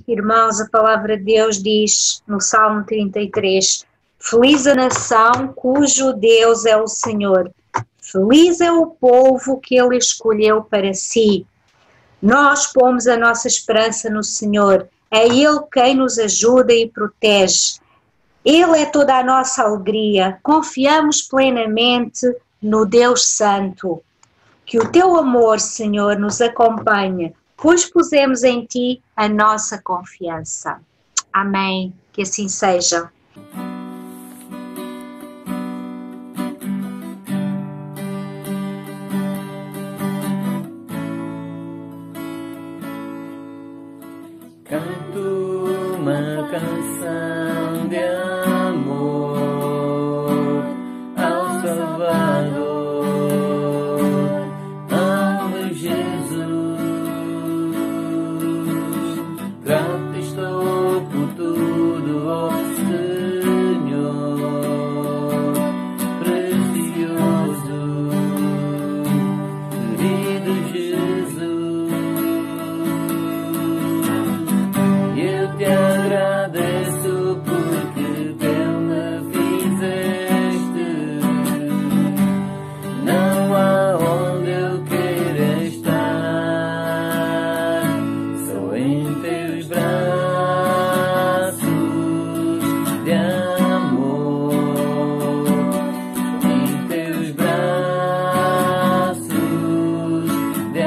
Irmãos, a palavra de Deus diz no Salmo 33: Feliz a nação cujo Deus é o Senhor. Feliz é o povo que Ele escolheu para si. Nós pomos a nossa esperança no Senhor. É Ele quem nos ajuda e protege. Ele é toda a nossa alegria. Confiamos plenamente no Deus Santo. Que o Teu amor, Senhor, nos acompanhe, pois pusemos em Ti a nossa confiança. Amém. Que assim seja. Canto uma canção de amor ao Salvador. Ave Jesus, grato estou por tudo, ó Senhor precioso, querido Jesus. Eu te agradeço porque teu me fizeste. Não há onde eu queira estar, só em teus braços de amor, em teus braços de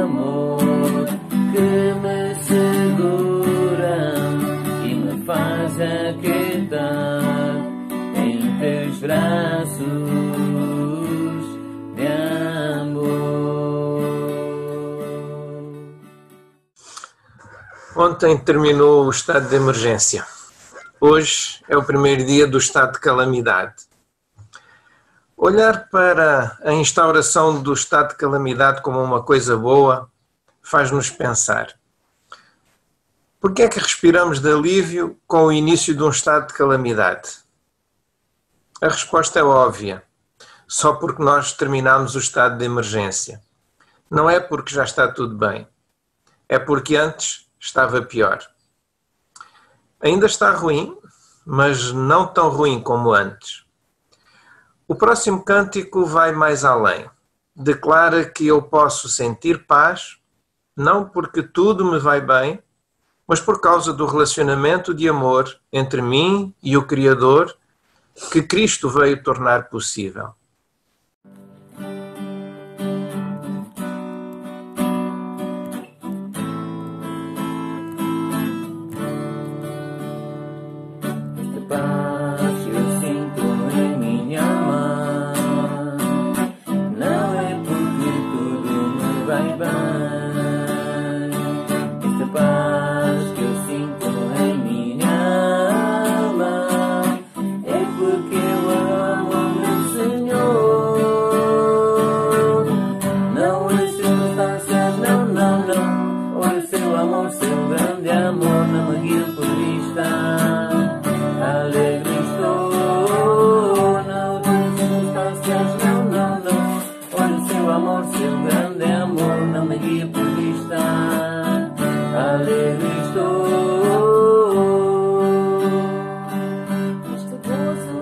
amor que me seguram e me faz aquietar, em teus braços de amor. Ontem terminou o estado de emergência. Hoje é o primeiro dia do estado de calamidade. Olhar para a instauração do estado de calamidade como uma coisa boa faz-nos pensar. Por que é que respiramos de alívio com o início de um estado de calamidade? A resposta é óbvia. Só porque nós terminamos o estado de emergência. Não é porque já está tudo bem. É porque antes estava pior. Ainda está ruim, mas não tão ruim como antes. O próximo cântico vai mais além. Declara que eu posso sentir paz, não porque tudo me vai bem, mas por causa do relacionamento de amor entre mim e o Criador que Cristo veio tornar possível. Esta paz que eu sinto em minha alma não é porque tudo me vai bem. Esta paz que eu sinto em minha alma é porque eu amo o meu Senhor. Não as circunstâncias, não, não, não. Olha o seu amor, seu grande amor, não me guia por vista. Alegre estou, não das circunstâncias, não, não, não. Olha o seu amor, seu grande amor, não me guia por vista. Alegre estou. Este gozo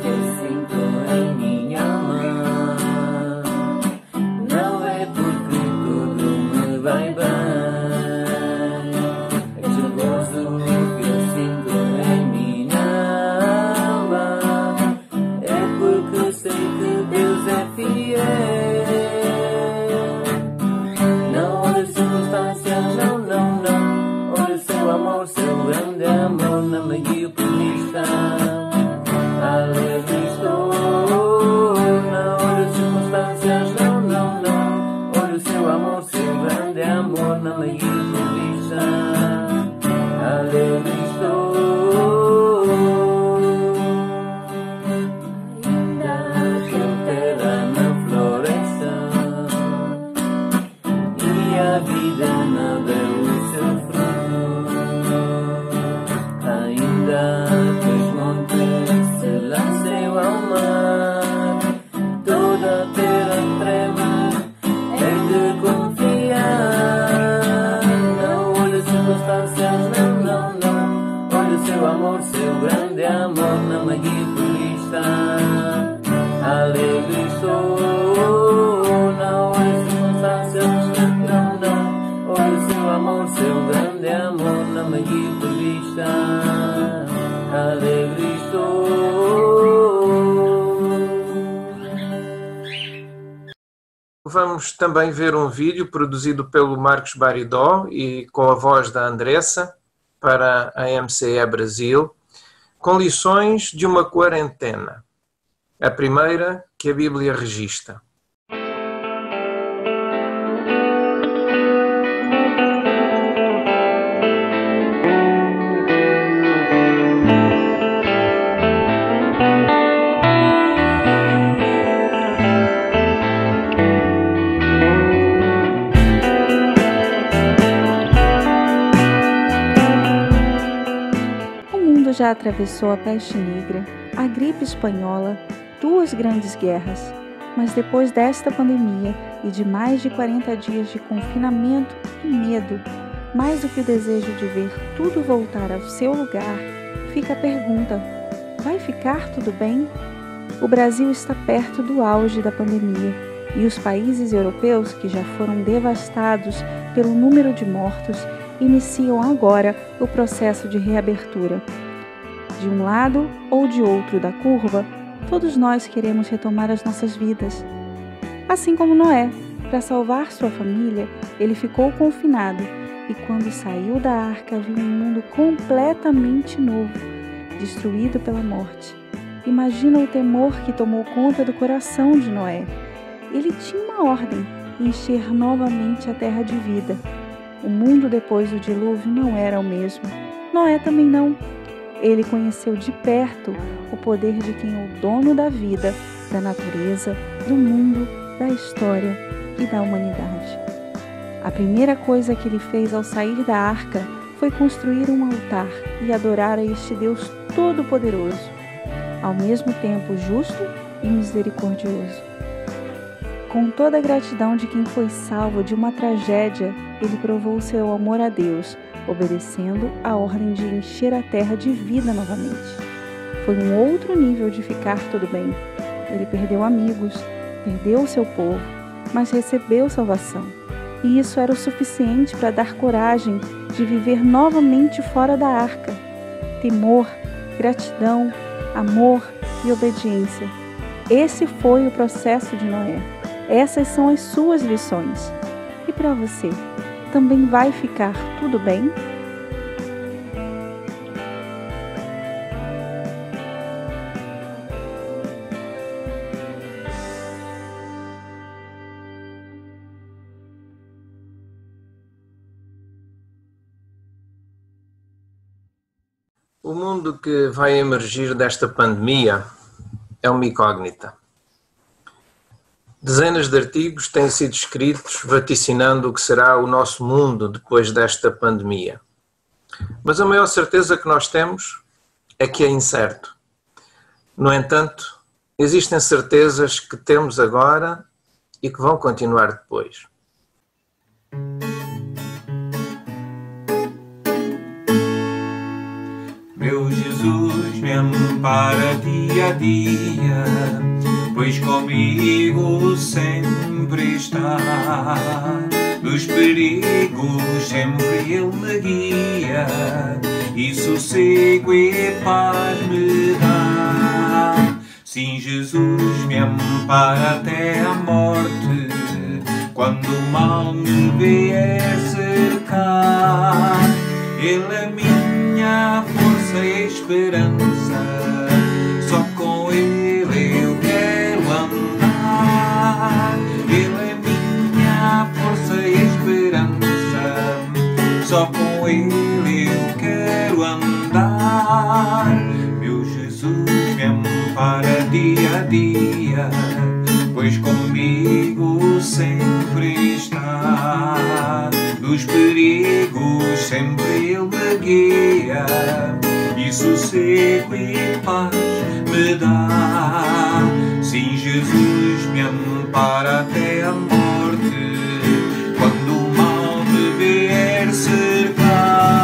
que eu sinto em minha alma não é porque tudo me vai bem. Este gozo que eu sinto em minha alma é porque sei que Deus é fiel. Não olha as circunstâncias, não, não, não. Olha o seu amor, seu grande amor, não me guia por vista. Alegre estou. Não olha as circunstâncias, não, não, não. Olha o seu amor, seu grande amor, não me guia por vista. Alegre estou. Ainda que eu terra na floresta e a vida não deu o seu fruto, ainda que os montes circunstâncias, não, não, não. Olha o seu amor, seu grande amor, não me guie por vista. Alegre estou, não olha as circunstâncias, não, não. Olha o seu amor, seu grande amor, não me guie por vista. Alegre estou. Vamos também ver um vídeo produzido pelo Marcos Baridó e com a voz da Andressa para a MCE Brasil, com lições de uma quarentena. A primeira que a Bíblia registra. Já atravessou a peste negra, a gripe espanhola, 2 grandes guerras, mas depois desta pandemia e de mais de 40 dias de confinamento e medo, mais do que o desejo de ver tudo voltar ao seu lugar, fica a pergunta: vai ficar tudo bem? O Brasil está perto do auge da pandemia e os países europeus, que já foram devastados pelo número de mortos, iniciam agora o processo de reabertura. De um lado ou de outro da curva, todos nós queremos retomar as nossas vidas. Assim como Noé, para salvar sua família, ele ficou confinado e quando saiu da arca viu um mundo completamente novo, destruído pela morte. Imagina o temor que tomou conta do coração de Noé. Ele tinha uma ordem: encher novamente a terra de vida. O mundo depois do dilúvio não era o mesmo. Noé também não. Ele conheceu de perto o poder de quem é o dono da vida, da natureza, do mundo, da história e da humanidade. A primeira coisa que ele fez ao sair da arca foi construir um altar e adorar a este Deus Todo-Poderoso, ao mesmo tempo justo e misericordioso. Com toda a gratidão de quem foi salvo de uma tragédia, ele provou seu amor a Deus, obedecendo a ordem de encher a terra de vida novamente. Foi um outro nível de ficar tudo bem. Ele perdeu amigos, perdeu seu povo, mas recebeu salvação. E isso era o suficiente para dar coragem de viver novamente fora da arca. Temor, gratidão, amor e obediência. Esse foi o processo de Noé. Essas são as suas lições. E para você, também vai ficar tudo bem? O mundo que vai emergir desta pandemia é uma incógnita. Dezenas de artigos têm sido escritos vaticinando o que será o nosso mundo depois desta pandemia. Mas a maior certeza que nós temos é que é incerto. No entanto, existem certezas que temos agora e que vão continuar depois. Meu Jesus, me ampara dia a dia, pois comigo sempre está. Nos perigos sempre Ele me guia, e sossego e paz me dá. Sim, Jesus me ampara até a morte, quando o mal me vier cercar. Ele é minha força e esperança, só com Ele eu quero andar. Ele é minha força e esperança, só com Ele eu quero andar. Meu Jesus me ampara dia a dia, pois comigo sempre está. Dos perigos sempre Ele me guia, e sossego e paz me dá. Sim, Jesus me ampara até a morte, quando o mal me vier cercar.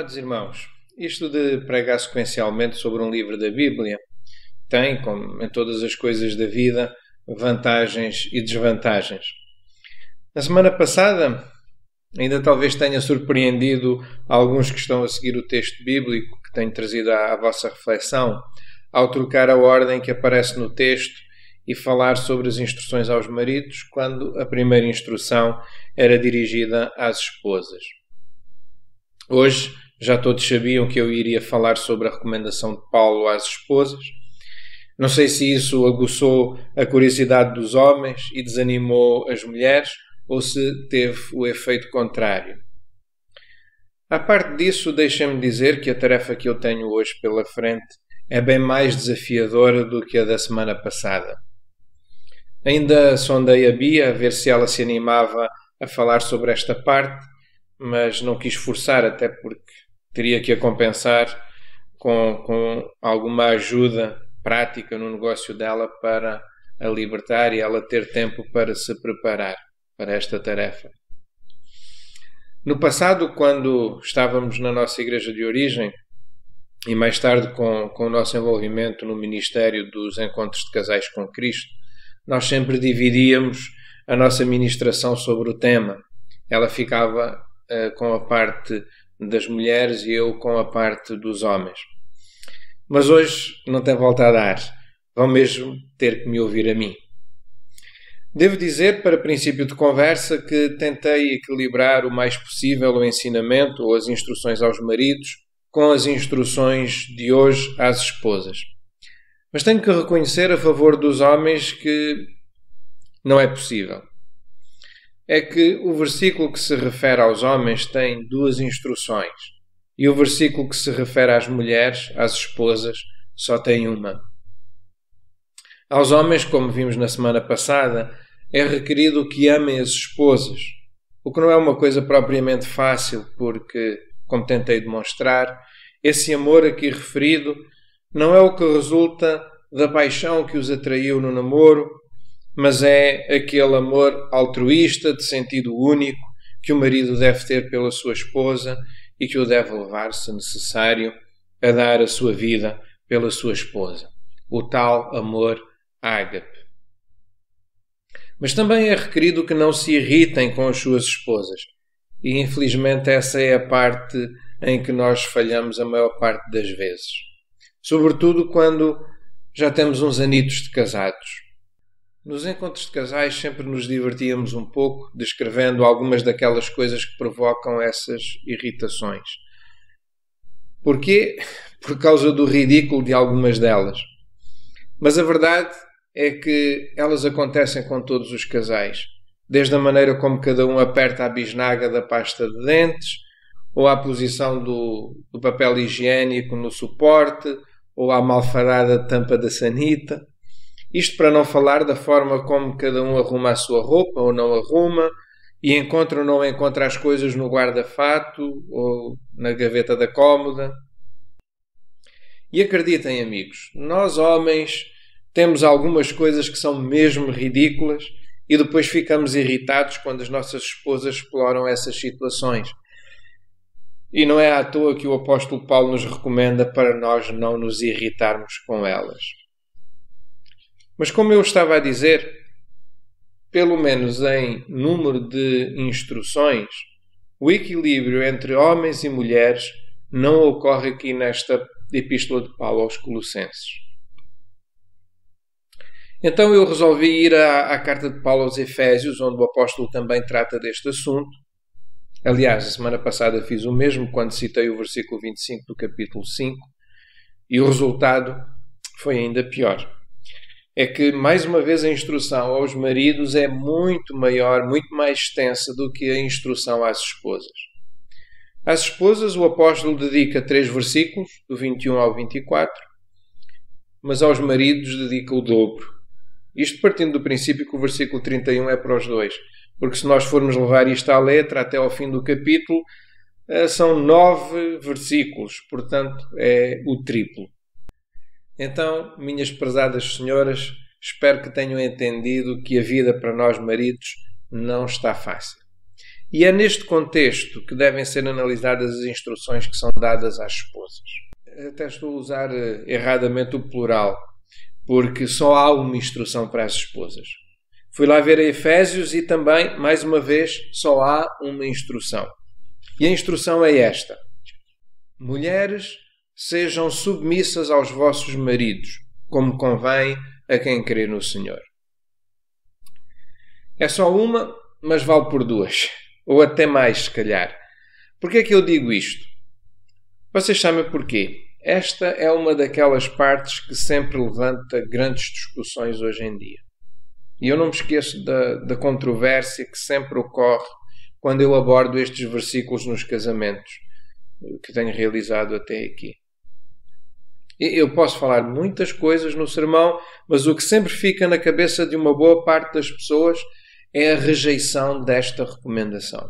Amados irmãos, isto de pregar sequencialmente sobre um livro da Bíblia tem, como em todas as coisas da vida, vantagens e desvantagens. Na semana passada, ainda talvez tenha surpreendido alguns que estão a seguir o texto bíblico que tenho trazido à vossa reflexão, ao trocar a ordem que aparece no texto e falar sobre as instruções aos maridos, quando a primeira instrução era dirigida às esposas. Hoje, já todos sabiam que eu iria falar sobre a recomendação de Paulo às esposas. Não sei se isso aguçou a curiosidade dos homens e desanimou as mulheres, ou se teve o efeito contrário. À parte disso, deixem-me dizer que a tarefa que eu tenho hoje pela frente é bem mais desafiadora do que a da semana passada. Ainda sondei a Bia a ver se ela se animava a falar sobre esta parte, mas não quis forçar, até porque teria que a compensar com alguma ajuda prática no negócio dela para a libertar e ela ter tempo para se preparar para esta tarefa. No passado, quando estávamos na nossa igreja de origem e mais tarde com o nosso envolvimento no ministério dos encontros de casais com Cristo, nós sempre dividíamos a nossa ministração sobre o tema. Ela ficava com a parte das mulheres e eu com a parte dos homens. Mas hoje não tem volta a dar. Vão mesmo ter que me ouvir a mim. Devo dizer, para princípio de conversa, que tentei equilibrar o mais possível o ensinamento ou as instruções aos maridos com as instruções de hoje às esposas. Mas tenho que reconhecer a favor dos homens que não é possível. É que o versículo que se refere aos homens tem duas instruções e o versículo que se refere às mulheres, às esposas, só tem uma. Aos homens, como vimos na semana passada, é requerido que amem as esposas, o que não é uma coisa propriamente fácil, porque, como tentei demonstrar, esse amor aqui referido não é o que resulta da paixão que os atraiu no namoro, mas é aquele amor altruísta, de sentido único, que o marido deve ter pela sua esposa e que o deve levar, se necessário, a dar a sua vida pela sua esposa. O tal amor ágape. Mas também é requerido que não se irritem com as suas esposas. E, infelizmente, essa é a parte em que nós falhamos a maior parte das vezes. Sobretudo quando já temos uns anitos de casados. Nos encontros de casais sempre nos divertíamos um pouco descrevendo algumas daquelas coisas que provocam essas irritações. Porquê? Por causa do ridículo de algumas delas. Mas a verdade é que elas acontecem com todos os casais. Desde a maneira como cada um aperta a bisnaga da pasta de dentes, ou à posição do papel higiênico no suporte, ou à malfadada tampa da sanita. Isto para não falar da forma como cada um arruma a sua roupa ou não arruma, e encontra ou não encontra as coisas no guarda-fato ou na gaveta da cômoda. E acreditem, amigos, nós homens temos algumas coisas que são mesmo ridículas e depois ficamos irritados quando as nossas esposas exploram essas situações. E não é à toa que o apóstolo Paulo nos recomenda para nós não nos irritarmos com elas. Mas como eu estava a dizer, pelo menos em número de instruções, o equilíbrio entre homens e mulheres não ocorre aqui nesta epístola de Paulo aos Colossenses. Então eu resolvi ir à carta de Paulo aos Efésios, onde o apóstolo também trata deste assunto. Aliás, a semana passada fiz o mesmo quando citei o versículo 25 do capítulo 5, e o resultado foi ainda pior. É que, mais uma vez, a instrução aos maridos é muito maior, muito mais extensa do que a instrução às esposas. Às esposas, o apóstolo dedica 3 versículos, do 21 ao 24, mas aos maridos dedica o dobro. Isto partindo do princípio que o versículo 31 é para os dois, porque se nós formos levar isto à letra até ao fim do capítulo, são 9 versículos, portanto é o triplo. Então, minhas prezadas senhoras, espero que tenham entendido que a vida para nós maridos não está fácil. E é neste contexto que devem ser analisadas as instruções que são dadas às esposas. Até estou a usar erradamente o plural, porque só há uma instrução para as esposas. Fui lá ver a Efésios e também, mais uma vez, só há uma instrução. E a instrução é esta: mulheres, sejam submissas aos vossos maridos, como convém a quem crê no Senhor. É só uma, mas vale por duas. Ou até mais, se calhar. Porquê é que eu digo isto? Vocês sabem porquê? Esta é uma daquelas partes que sempre levanta grandes discussões hoje em dia. E eu não me esqueço da controvérsia que sempre ocorre quando eu abordo estes versículos nos casamentos que tenho realizado até aqui. Eu posso falar muitas coisas no sermão, mas o que sempre fica na cabeça de uma boa parte das pessoas é a rejeição desta recomendação.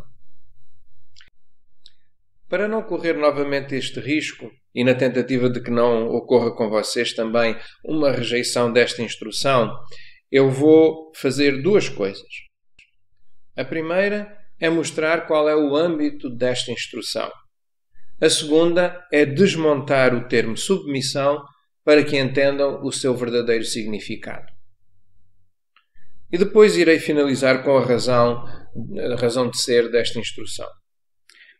Para não correr novamente este risco, e na tentativa de que não ocorra com vocês também uma rejeição desta instrução, eu vou fazer duas coisas. A primeira é mostrar qual é o âmbito desta instrução. A segunda é desmontar o termo submissão para que entendam o seu verdadeiro significado. E depois irei finalizar com a razão de ser desta instrução.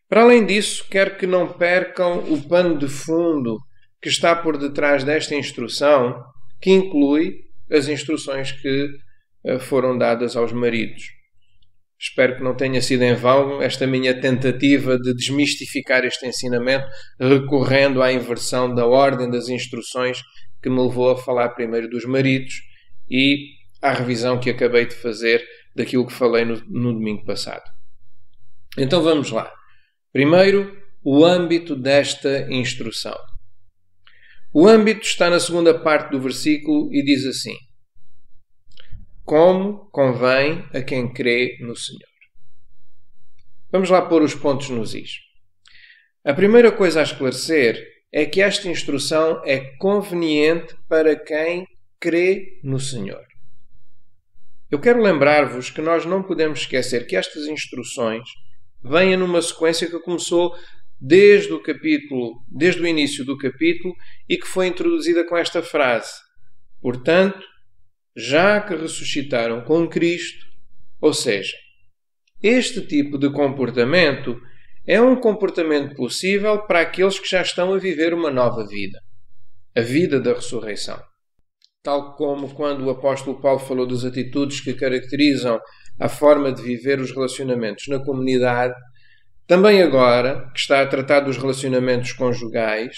Para além disso, quero que não percam o pano de fundo que está por detrás desta instrução, que inclui as instruções que foram dadas aos maridos. Espero que não tenha sido em vão esta minha tentativa de desmistificar este ensinamento, recorrendo à inversão da ordem das instruções que me levou a falar primeiro dos maridos e à revisão que acabei de fazer daquilo que falei no domingo passado. Então vamos lá. Primeiro, o âmbito desta instrução. O âmbito está na segunda parte do versículo e diz assim: como convém a quem crê no Senhor. Vamos lá pôr os pontos nos is. A primeira coisa a esclarecer é que esta instrução é conveniente para quem crê no Senhor. Eu quero lembrar-vos que nós não podemos esquecer que estas instruções vêm numa sequência que começou desde o início do capítulo e que foi introduzida com esta frase: portanto, já que ressuscitaram com Cristo. Ou seja, este tipo de comportamento é um comportamento possível para aqueles que já estão a viver uma nova vida, a vida da ressurreição. Tal como quando o apóstolo Paulo falou das atitudes que caracterizam a forma de viver os relacionamentos na comunidade, também agora, que está a tratar dos relacionamentos conjugais,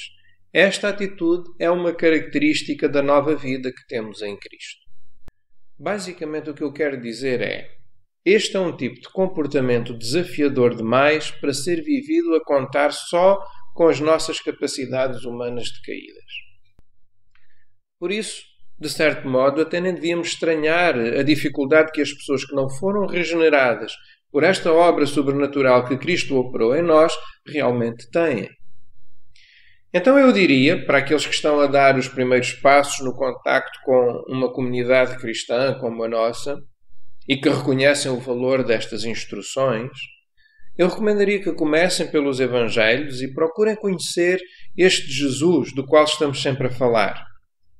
esta atitude é uma característica da nova vida que temos em Cristo. Basicamente o que eu quero dizer é: este é um tipo de comportamento desafiador demais para ser vivido a contar só com as nossas capacidades humanas decaídas. Por isso, de certo modo, até nem devíamos estranhar a dificuldade que as pessoas que não foram regeneradas por esta obra sobrenatural que Cristo operou em nós realmente têm. Então eu diria, para aqueles que estão a dar os primeiros passos no contacto com uma comunidade cristã como a nossa e que reconhecem o valor destas instruções, eu recomendaria que comecem pelos Evangelhos e procurem conhecer este Jesus do qual estamos sempre a falar.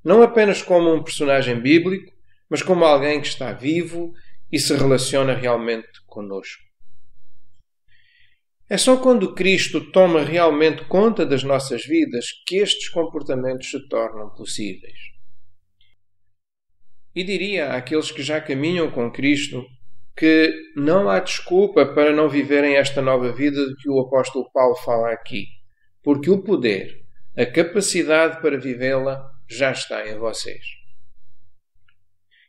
Não apenas como um personagem bíblico, mas como alguém que está vivo e se relaciona realmente conosco. É só quando Cristo toma realmente conta das nossas vidas que estes comportamentos se tornam possíveis. E diria àqueles que já caminham com Cristo que não há desculpa para não viverem esta nova vida de que o apóstolo Paulo fala aqui, porque o poder, a capacidade para vivê-la já está em vocês.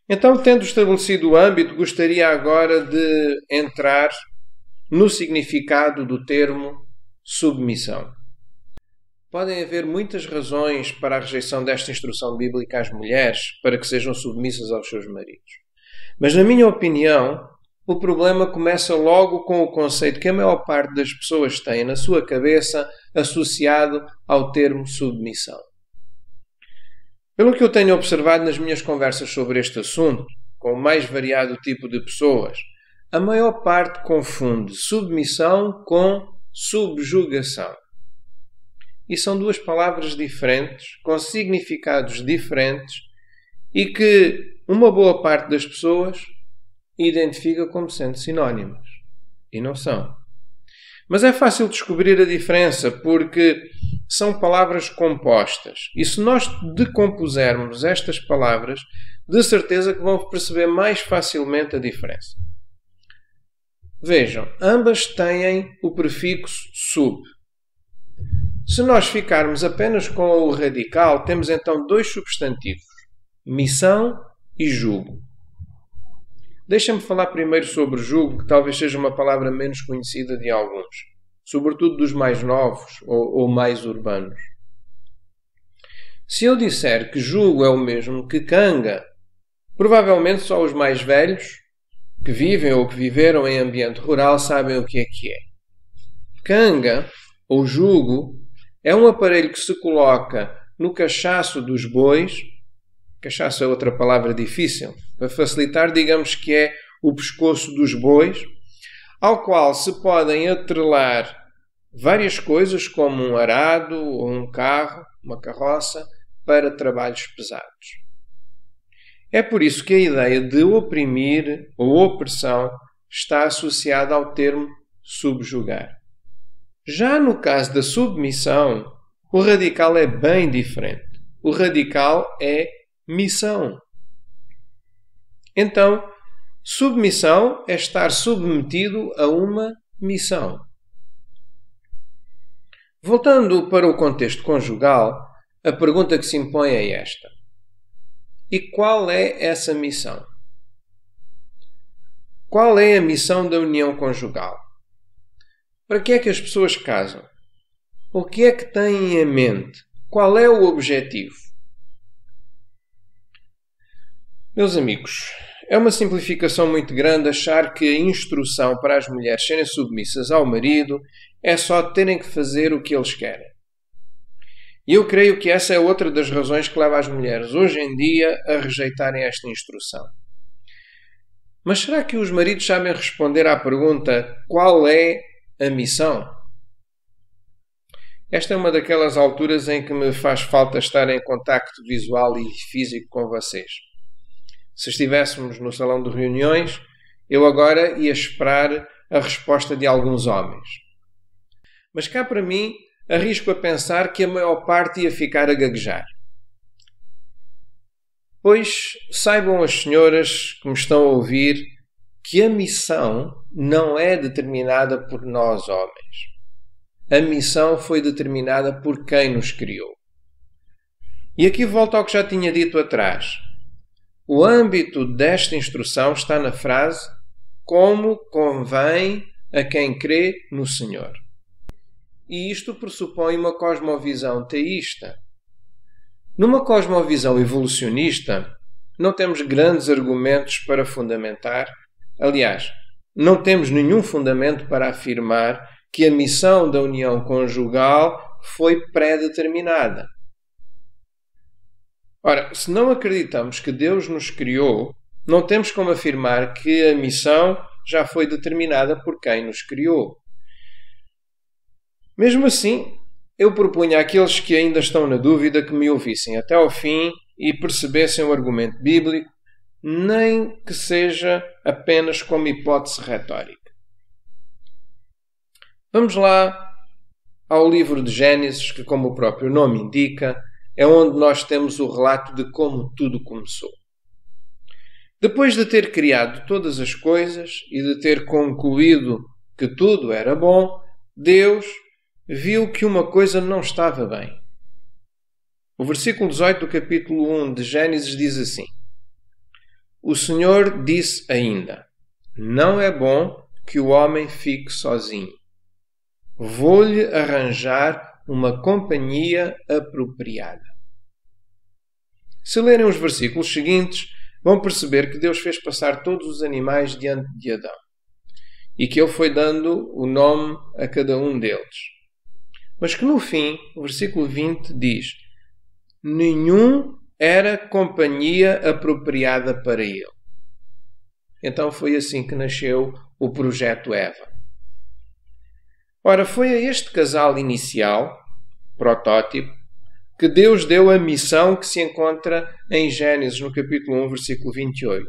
Então, tendo estabelecido o âmbito, gostaria agora de entrar no significado do termo submissão. Podem haver muitas razões para a rejeição desta instrução bíblica às mulheres para que sejam submissas aos seus maridos. Mas, na minha opinião, o problema começa logo com o conceito que a maior parte das pessoas tem na sua cabeça associado ao termo submissão. Pelo que eu tenho observado nas minhas conversas sobre este assunto, com o mais variado tipo de pessoas, a maior parte confunde submissão com subjugação. E são duas palavras diferentes, com significados diferentes, e que uma boa parte das pessoas identifica como sendo sinónimas. E não são. Mas é fácil descobrir a diferença, porque são palavras compostas. E se nós decompusermos estas palavras, de certeza que vão perceber mais facilmente a diferença. Vejam, ambas têm o prefixo sub. Se nós ficarmos apenas com o radical, temos então dois substantivos, missão e jugo. Deixa-me falar primeiro sobre jugo, que talvez seja uma palavra menos conhecida de alguns, sobretudo dos mais novos ou mais urbanos. Se eu disser que jugo é o mesmo que canga, provavelmente só os mais velhos, que vivem ou que viveram em ambiente rural, sabem o que é. Canga, ou jugo, é um aparelho que se coloca no cachaço dos bois. Cachaço é outra palavra difícil. Para facilitar, digamos que é o pescoço dos bois, ao qual se podem atrelar várias coisas, como um arado ou um carro, uma carroça, para trabalhos pesados. É por isso que a ideia de oprimir ou opressão está associada ao termo subjugar. Já no caso da submissão, o radical é bem diferente. O radical é missão. Então, submissão é estar submetido a uma missão. Voltando para o contexto conjugal, a pergunta que se impõe é esta: e qual é essa missão? Qual é a missão da união conjugal? Para que é que as pessoas casam? O que é que têm em mente? Qual é o objetivo? Meus amigos, é uma simplificação muito grande achar que a instrução para as mulheres serem submissas ao marido é só terem que fazer o que eles querem. E eu creio que essa é outra das razões que leva as mulheres hoje em dia a rejeitarem esta instrução. Mas será que os maridos sabem responder à pergunta: qual é a missão? Esta é uma daquelas alturas em que me faz falta estar em contacto visual e físico com vocês. Se estivéssemos no salão de reuniões, eu agora ia esperar a resposta de alguns homens. Mas cá para mim, arrisco a pensar que a maior parte ia ficar a gaguejar. Pois saibam as senhoras que me estão a ouvir que a missão não é determinada por nós homens. A missão foi determinada por quem nos criou. E aqui volto ao que já tinha dito atrás. O âmbito desta instrução está na frase: como convém a quem crê no Senhor. E isto pressupõe uma cosmovisão teísta. Numa cosmovisão evolucionista, não temos grandes argumentos para fundamentar. Aliás, não temos nenhum fundamento para afirmar que a missão da união conjugal foi pré-determinada. Ora, se não acreditamos que Deus nos criou, não temos como afirmar que a missão já foi determinada por quem nos criou. Mesmo assim, eu propunha àqueles que ainda estão na dúvida que me ouvissem até ao fim e percebessem o argumento bíblico, nem que seja apenas como hipótese retórica. Vamos lá ao livro de Gênesis, que, como o próprio nome indica, é onde nós temos o relato de como tudo começou. Depois de ter criado todas as coisas e de ter concluído que tudo era bom, Deus viu que uma coisa não estava bem. O versículo 18 do capítulo 1 de Gênesis diz assim: O Senhor disse ainda: Não é bom que o homem fique sozinho. Vou-lhe arranjar uma companhia apropriada. Se lerem os versículos seguintes, vão perceber que Deus fez passar todos os animais diante de Adão e que ele foi dando o nome a cada um deles. Mas que no fim, o versículo 20 diz: Nenhum era companhia apropriada para ele. Então foi assim que nasceu o Projeto Eva. Ora, foi a este casal inicial, protótipo, que Deus deu a missão que se encontra em Gênesis, no capítulo 1, versículo 28.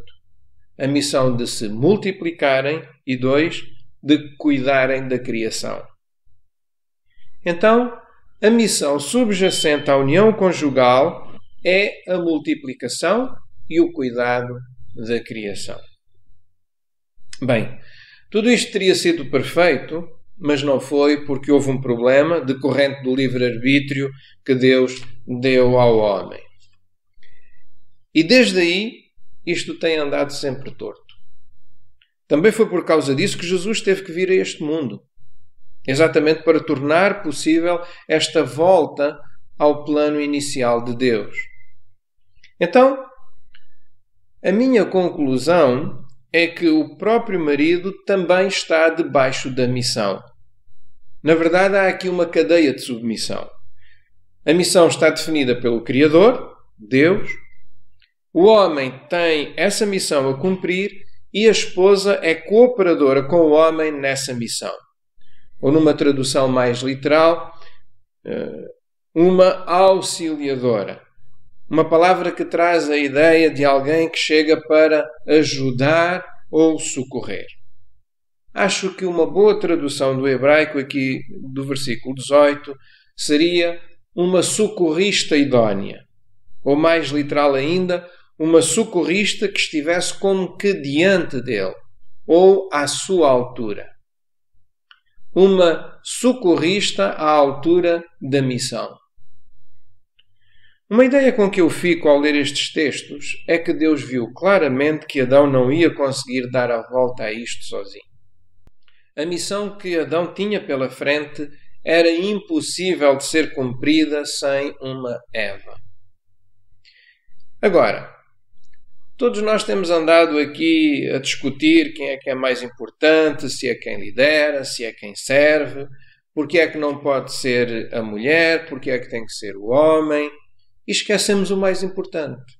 A missão de se multiplicarem e 2, de cuidarem da criação. Então, a missão subjacente à união conjugal é a multiplicação e o cuidado da criação. Bem, tudo isto teria sido perfeito, mas não foi porque houve um problema decorrente do livre-arbítrio que Deus deu ao homem. E desde aí, isto tem andado sempre torto. Também foi por causa disso que Jesus teve que vir a este mundo. Exatamente para tornar possível esta volta ao plano inicial de Deus. Então, a minha conclusão é que o próprio marido também está debaixo da missão. Na verdade, há aqui uma cadeia de submissão. A missão está definida pelo Criador, Deus. O homem tem essa missão a cumprir e a esposa é cooperadora com o homem nessa missão. Ou numa tradução mais literal, uma auxiliadora. Uma palavra que traz a ideia de alguém que chega para ajudar ou socorrer. Acho que uma boa tradução do hebraico aqui do versículo 18 seria uma socorrista idónea. Ou mais literal ainda, uma socorrista que estivesse como que diante dele, ou à sua altura. Uma socorrista à altura da missão. Uma ideia com que eu fico ao ler estes textos é que Deus viu claramente que Adão não ia conseguir dar a volta a isto sozinho. A missão que Adão tinha pela frente era impossível de ser cumprida sem uma Eva. Agora, todos nós temos andado aqui a discutir quem é que é mais importante, se é quem lidera, se é quem serve, porque é que não pode ser a mulher, porque é que tem que ser o homem, e esquecemos o mais importante.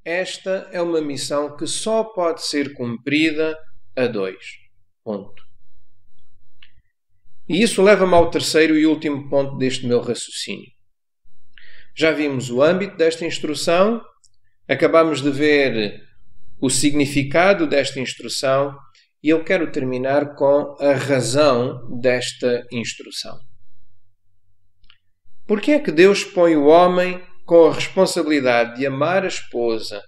Esta é uma missão que só pode ser cumprida a 2. Ponto. E isso leva-me ao terceiro e último ponto deste meu raciocínio. Já vimos o âmbito desta instrução, acabamos de ver o significado desta instrução e eu quero terminar com a razão desta instrução. Por que é que Deus põe o homem com a responsabilidade de amar a esposa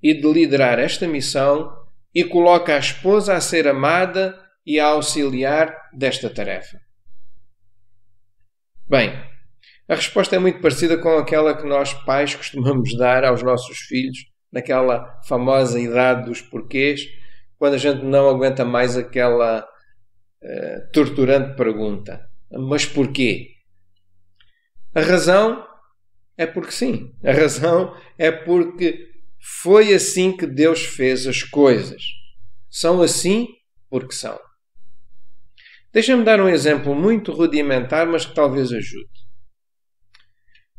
e de liderar esta missão e coloca a esposa a ser amada e a auxiliar desta tarefa? Bem, a resposta é muito parecida com aquela que nós pais costumamos dar aos nossos filhos naquela famosa idade dos porquês, quando a gente não aguenta mais aquela torturante pergunta. Mas porquê? A razão é porque sim. A razão é porque foi assim que Deus fez as coisas. São assim porque são. Deixa-me dar um exemplo muito rudimentar, mas que talvez ajude.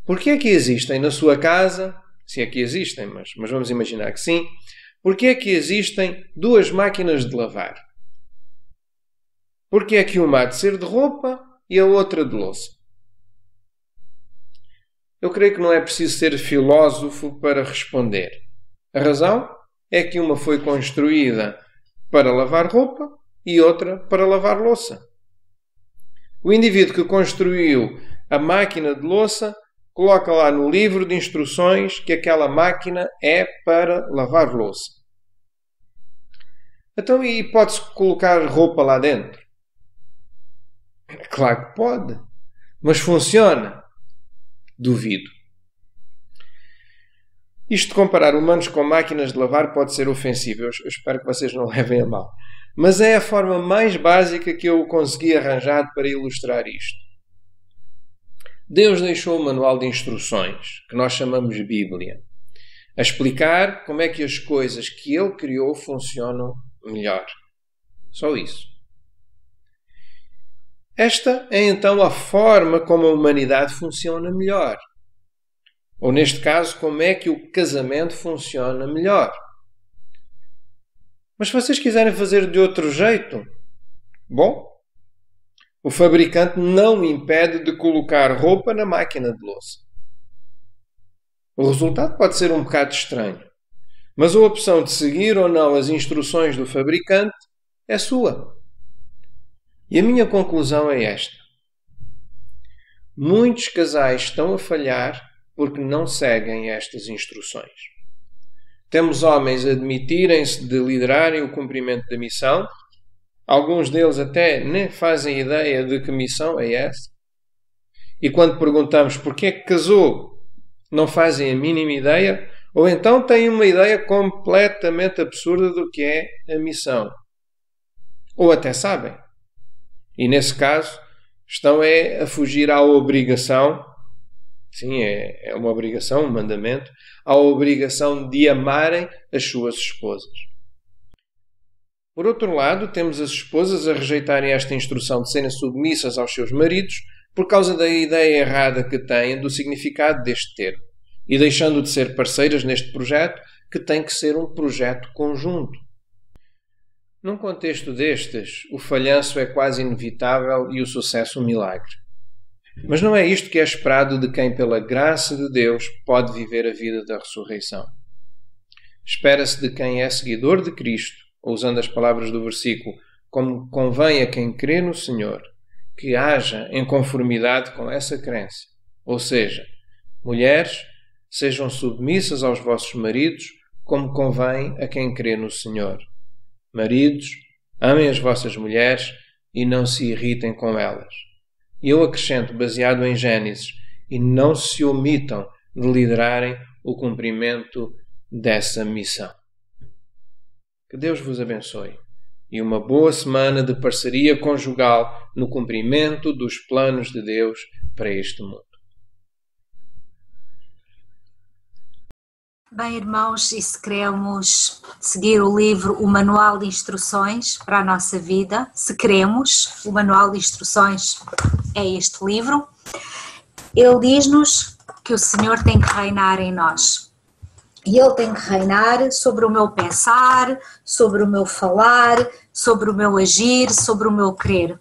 Por que é que existem na sua casa, se é que existem, mas vamos imaginar que sim, por que é que existem 2 máquinas de lavar? Porque é que uma há de ser de roupa e a outra de louça? Eu creio que não é preciso ser filósofo para responder. A razão é que uma foi construída para lavar roupa e outra para lavar louça. O indivíduo que construiu a máquina de louça coloca lá no livro de instruções que aquela máquina é para lavar louça. Então, e pode-se colocar roupa lá dentro? Claro que pode. Mas funciona? Duvido. Isto de comparar humanos com máquinas de lavar pode ser ofensivo. Eu espero que vocês não levem a mal. Mas é a forma mais básica que eu consegui arranjar para ilustrar isto. Deus deixou o manual de instruções, que nós chamamos de Bíblia, a explicar como é que as coisas que Ele criou funcionam melhor. Só isso. Esta é então a forma como a humanidade funciona melhor. Ou neste caso, como é que o casamento funciona melhor. Mas se vocês quiserem fazer de outro jeito, bom, o fabricante não impede de colocar roupa na máquina de louça. O resultado pode ser um bocado estranho, mas a opção de seguir ou não as instruções do fabricante é sua. E a minha conclusão é esta. Muitos casais estão a falhar porque não seguem estas instruções. Temos homens a admitirem-se de liderarem o cumprimento da missão. Alguns deles até nem fazem ideia de que missão é essa. E quando perguntamos porquê é que casou, não fazem a mínima ideia, ou então têm uma ideia completamente absurda do que é a missão. Ou até sabem. E nesse caso, estão a fugir à obrigação, sim, é uma obrigação, um mandamento, à obrigação de amarem as suas esposas. Por outro lado, temos as esposas a rejeitarem esta instrução de serem submissas aos seus maridos por causa da ideia errada que têm do significado deste termo e deixando de ser parceiras neste projeto, que tem que ser um projeto conjunto. Num contexto destes, o falhanço é quase inevitável e o sucesso um milagre. Mas não é isto que é esperado de quem, pela graça de Deus, pode viver a vida da ressurreição. Espera-se de quem é seguidor de Cristo, ou usando as palavras do versículo, como convém a quem crê no Senhor, que haja em conformidade com essa crença. Ou seja, mulheres, sejam submissas aos vossos maridos, como convém a quem crê no Senhor. Maridos, amem as vossas mulheres e não se irritem com elas. E eu acrescento, baseado em Gênesis, e não se omitam de liderarem o cumprimento dessa missão. Que Deus vos abençoe e uma boa semana de parceria conjugal no cumprimento dos planos de Deus para este mundo. Bem, irmãos, e se queremos seguir o livro, o Manual de Instruções para a nossa vida, se queremos, o Manual de Instruções é este livro, ele diz-nos que o Senhor tem que reinar em nós. E Ele tem que reinar sobre o meu pensar, sobre o meu falar, sobre o meu agir, sobre o meu querer.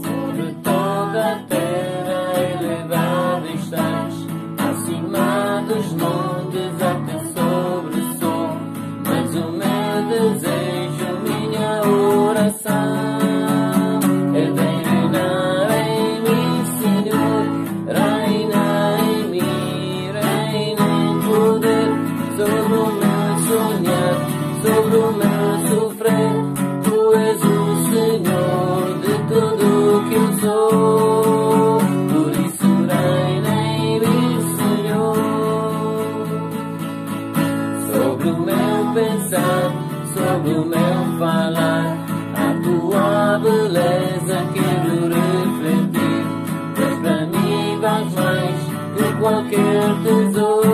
Sobre toda a terra elevado estás, acima dos montes até sobre o sol. Mas o meu desejo, minha oração, sobre o meu falar, a tua beleza quero refletir. Pois para mim vais mais que qualquer tesouro.